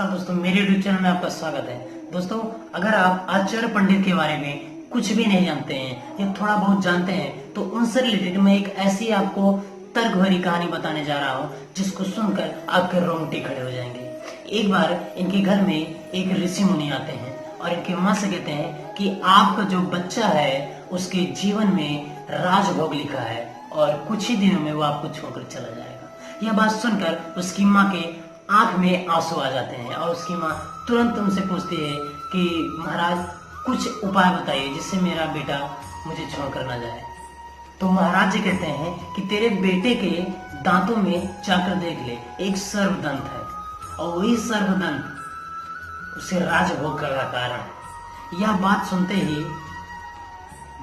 नमस्कार दोस्तों, मेरे यूट्यूब चैनल में आपका स्वागत है। दोस्तों, अगर आप आचार्य पंडित के बारे में कुछ भी नहीं जानते हैं या थोड़ा बहुत जानते हैं तो उनसे रिलेटेड मैं एक ऐसी आपको तर्क भरी कहानी बताने जा रहा हूँ जिसको सुनकर आपके रोंगटे खड़े हो जाएंगे। एक बार इनके घर में एक ऋषि मुनि आते हैं और इनकी माँ से कहते हैं कि आपका जो बच्चा है उसके जीवन में राजभोग लिखा है और कुछ ही दिनों में वो आपको छोड़कर चला जाएगा। यह बात सुनकर उसकी माँ के आंख में आंसू आ जाते हैं और उसकी माँ तुरंत उनसे पूछती है कि महाराज कुछ उपाय बताइए जिससे मेरा बेटा मुझे छोड़कर ना जाए। तो महाराज जी कहते हैं कि तेरे बेटे के दांतों में जाकर देख ले, एक सर्वदंत है और वही सर्वदंत उसे राजभोग का कारण है। यह बात सुनते ही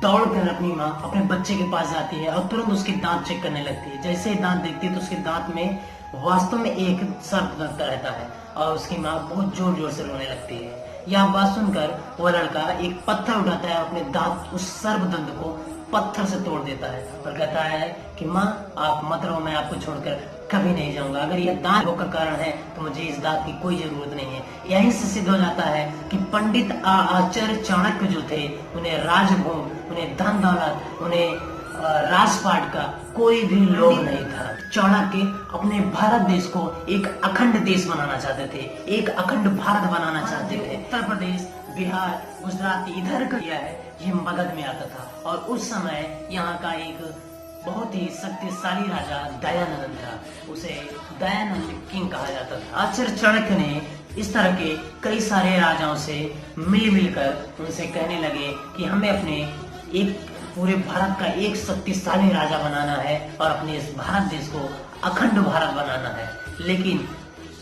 दौड़कर अपनी माँ अपने बच्चे के पास जाती है और तुरंत उसके दांत चेक करने लगती है। जैसे ही दांत देखती है तो उसके दांत में वास्तव में एक सर्पदंत रहता है और उसकी माँ बहुत जोर जोर से रोने लगती है। यह बात सुनकर वह लड़का एक पत्थर उठाता है और अपने दांत उस सर्पदंत को पत्थर से तोड़ देता है और कहता है कि माँ आप मत रहो, मैं आपको छोड़कर कभी नहीं जाऊंगा। अगर यह दांत भोग का कारण है तो मुझे इस दांत की कोई जरूरत नहीं है। यहीं से सिद्ध हो जाता है कि पंडित आचार्य चाणक्य जो थे उन्हें राजभोग, उन्हें धन दौलत, उन्हें राजपाट का कोई भी लोभ नहीं था। चाणक्य अपने भारत देश को एक अखंड देश बनाना चाहते थे, एक अखंड भारत बनाना चाहते थे। उत्तर प्रदेश, बिहार, गुजरात इधर का किया है ये मगध में आता था और उस समय यहाँ का एक बहुत ही शक्तिशाली राजा दयानंद था, उसे दयानंद किंग कहा जाता था। आचार्य चाणक्य ने इस तरह के कई सारे राजाओं से मिलकर उनसे कहने लगे कि हमें अपने एक पूरे भारत का एक शक्तिशाली राजा बनाना है और अपने इस भारत देश को अखंड भारत बनाना है। लेकिन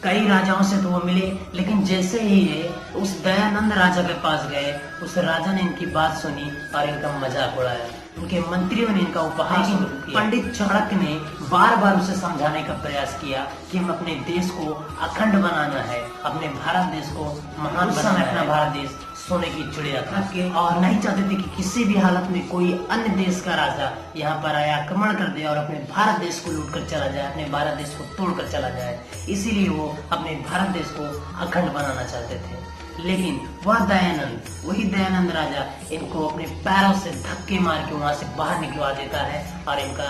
कई राजाओं से तो वो मिले, लेकिन जैसे ही ये उस दयानंद राजा के पास गए, उस राजा ने इनकी बात सुनी और इनका मजाक उड़ाया। उनके मंत्रियों ने इनका उपहास शुरू किया। पंडित चाणक्य ने बार बार उसे समझाने का प्रयास किया कि हम अपने देश को अखंड बनाना है, अपने भारत देश को महान बनाना है। अपना भारत देश सोने की चिड़िया था और नहीं चाहते थे कि किसी भी हालत में कोई अन्य देश का राजा यहाँ पर आया आक्रमण कर दे और अपने भारत देश को लूट कर चला जाए, अपने भारत देश को तोड़कर चला जाए। इसीलिए वो अपने भारत देश को अखंड बनाना चाहते थे। लेकिन वह दयानंद, वही दयानंद राजा इनको अपने पैरों से धक्के मार के वहां से बाहर निकलवा देता है और इनका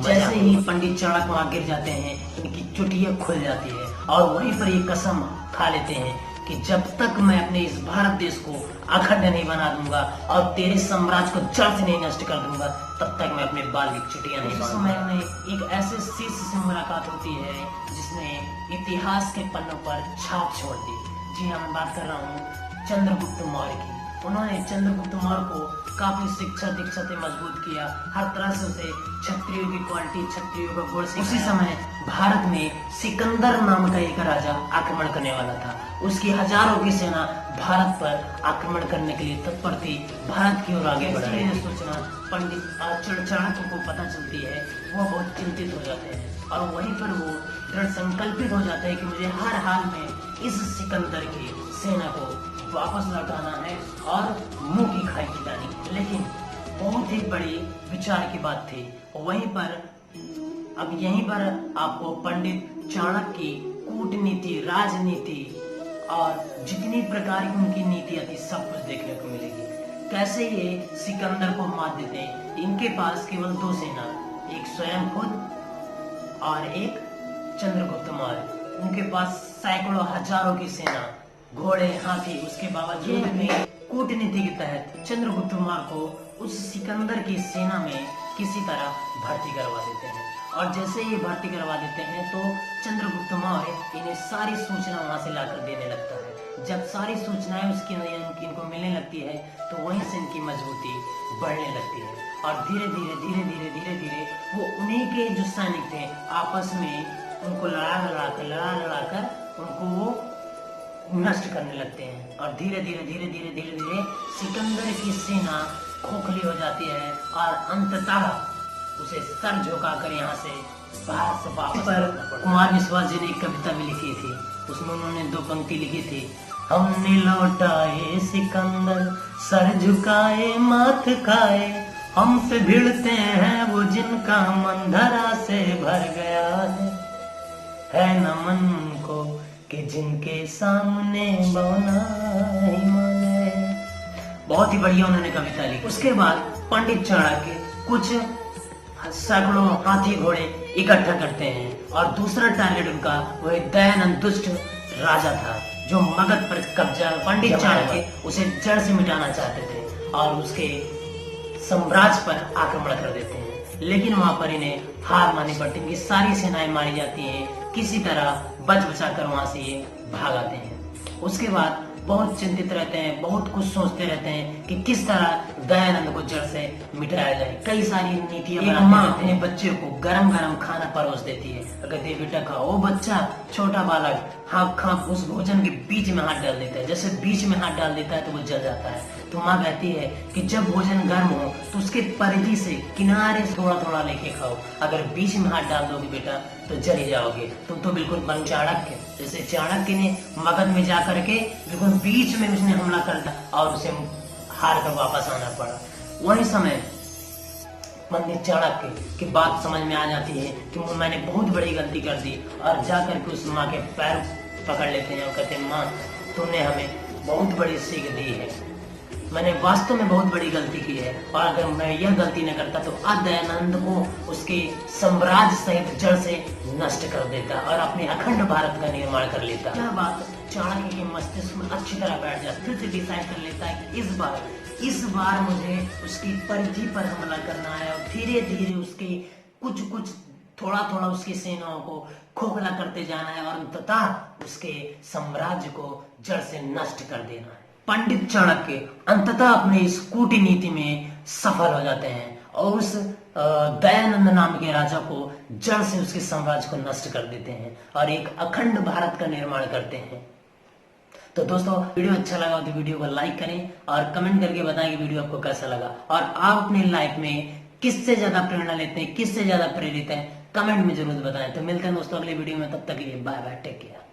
जैसे ही पंडित चाणक्य वहां गिर जाते हैं इनकी चुटिया खुल जाती है और वहीं पर ये कसम खा लेते हैं कि जब तक मैं अपने इस भारत देश को अखंड नहीं बना दूंगा और तेरे साम्राज्य को जड़ से नहीं नष्ट कर दूंगा तब तक मैं अपने बाल की चुटिया नहीं बांधूंगा। समय में एक ऐसे शिष्य से मुलाकात होती है जिसने इतिहास के पन्नों पर छाप छोड़ दी। जी हाँ, मैं बात कर रहा हूँ चंद्रगुप्त मौर्य की। उन्होंने चंद्रगुप्त मौर्य को काफी शिक्षा दीक्षा से मजबूत किया, हर तरह से उसे क्षत्रियों की क्वालिटी, क्षत्रियों का गुण सिखाया। उसी समय भारत में सिकंदर नाम का एक राजा आक्रमण करने वाला था। उसकी हजारों की सेना भारत पर आक्रमण करने के लिए तत्पर थी, भारत की ओर आगे बढ़ रही है। सूचना पंडित आचार्य चाणक्य को पता चलती है, वो बहुत चिंतित हो जाते हैं और वहीं पर वो दृढ़ संकल्पित हो जाते हैं कि मुझे हर हाल में इस सिकंदर की सेना को वापस लौटाना है और मुंह की खाई खिलानी। लेकिन बहुत ही बड़ी विचार की बात थी। वहीं पर अब यहीं पर आपको पंडित चाणक्य की कूटनीति, राजनीति और जितनी प्रकार की उनकी नीतियां थी सब कुछ देखने को मिलेगी। कैसे ये सिकंदर को मात देते हैं। इनके पास केवल दो सेना, एक स्वयं खुद और एक चंद्रगुप्त मौर्य। उनके पास सैकड़ों हजारों की सेना, घोड़े, हाथी। उसके बावजूद भी कूटनीति के तहत चंद्रगुप्त मौर्य को उस सिकंदर की सेना में किसी तरह भर्ती करवा देते हैं और जैसे ही भर्ती करवा देते हैं तो चंद्रगुप्त मौर्य इन्हें सारी सूचना वहां से लाकर देने लगता है। जब सारी सूचनाएं उसकी इनको मिलने लगती है तो वहीं से इनकी मजबूती बढ़ने लगती है और धीरे धीरे वो उन्हीं के जो सैनिक थे आपस में उनको लड़ा कर उनको वो नष्ट करने लगते हैं और धीरे धीरे सिकंदर की सेना खोखली हो जाती है और अंततः उसे सर झुकाकर यहाँ से भारत से वापस पर कुमार विश्वास जी ने एक कविता भी लिखी थी। उसमें उन्होंने दो पंक्ति लिखी थी, हमने लौटाए सिकंदर सर झुकाए माथ खाए, हमसे भिड़ते हैं वो जिनका मन धरा से भर गया है नमन को कि जिनके सामने बनाई माने। बहुत ही बढ़िया उन्होंने कविता लिखी। उसके बाद पंडित चाणक्य कुछ सैकड़ों हाथी घोड़े इकट्ठा करते हैं और दूसरा टारगेट उनका वह दयानंद दुष्ट राजा था जो मगध पर कब्जा। पंडित चाणक्य उसे जड़ से मिटाना चाहते थे और उसके साम्राज्य पर आक्रमण कर देते हैं, लेकिन वहां पर इन्हें हार माननी पड़ती है। इनकी सारी सेनाएं मारी जाती हैं, किसी तरह बच बचा कर वहां से ये भाग आते हैं। उसके बाद बहुत चिंतित रहते हैं, बहुत कुछ सोचते रहते हैं कि किस तरह दयानंद को जड़ से मिटाया जाए। कई सारी नीतियां बनाते हैं। माँ अपने बच्चे को गरम गरम खाना परोस देती है, कहती है बेटा खाओ। वो बच्चा छोटा बालक हाँप हाँप उस भोजन के बीच में हाथ डाल देता है। जैसे बीच में हाथ डाल देता है तो वो जल जाता है। तो माँ कहती है कि जब भोजन गर्म हो तो उसके परिधि से किनारे से थोड़ा थोड़ा लेके खाओ, अगर बीच में हाथ डाल दोगे बेटा तो जल ही जाओगे। तुम तो बिल्कुल बन चाणक्य। जैसे चाणक्य ने मगध में जाकर के बिल्कुल बीच में उसने हमला कर दिया और उसे हार कर वापस आना पड़ा। वही समय पंडित चाणक्य की बात समझ में आ जाती है कि मैंने बहुत बड़ी गलती कर दी और जाकर के उस माँ के पैर पकड़ लेते हैं और कहते हैं माँ तुमने हमें बहुत बड़ी सीख दी है, मैंने वास्तव में बहुत बड़ी गलती की है और अगर मैं यह गलती न करता तो दयानंद को उसके साम्राज्य सहित जड़ से नष्ट कर देता और अपने अखंड भारत का निर्माण कर लेता। यह बात चाणक्य के मस्तिष्क में अच्छी तरह बैठ जाती, फिर से डिसाइड कर लेता है कि इस बार मुझे उसकी परिधि पर हमला करना है और धीरे धीरे उसके कुछ थोड़ा थोड़ा उसकी सेनाओं को खोखला करते जाना है और अंततः उसके साम्राज्य को जड़ से नष्ट कर देना है। पंडित चाणक्य अंततः अपने इस कूटनीति में सफल हो जाते हैं और उस दयानंद नाम के राजा को जड़ से उसके साम्राज्य को नष्ट कर देते हैं और एक अखंड भारत का निर्माण करते हैं। तो दोस्तों वीडियो अच्छा लगा तो वीडियो को लाइक करें और कमेंट करके बताएं कि वीडियो आपको कैसा लगा और आप अपनी लाइफ में किससे ज्यादा प्रेरणा लेते हैं, किससे ज्यादा प्रेरित हैं, कमेंट में जरूर बताएं। तो मिलते हैं दोस्तों अगले वीडियो में, तब तक के लिए बाय बाय, टेक केयर।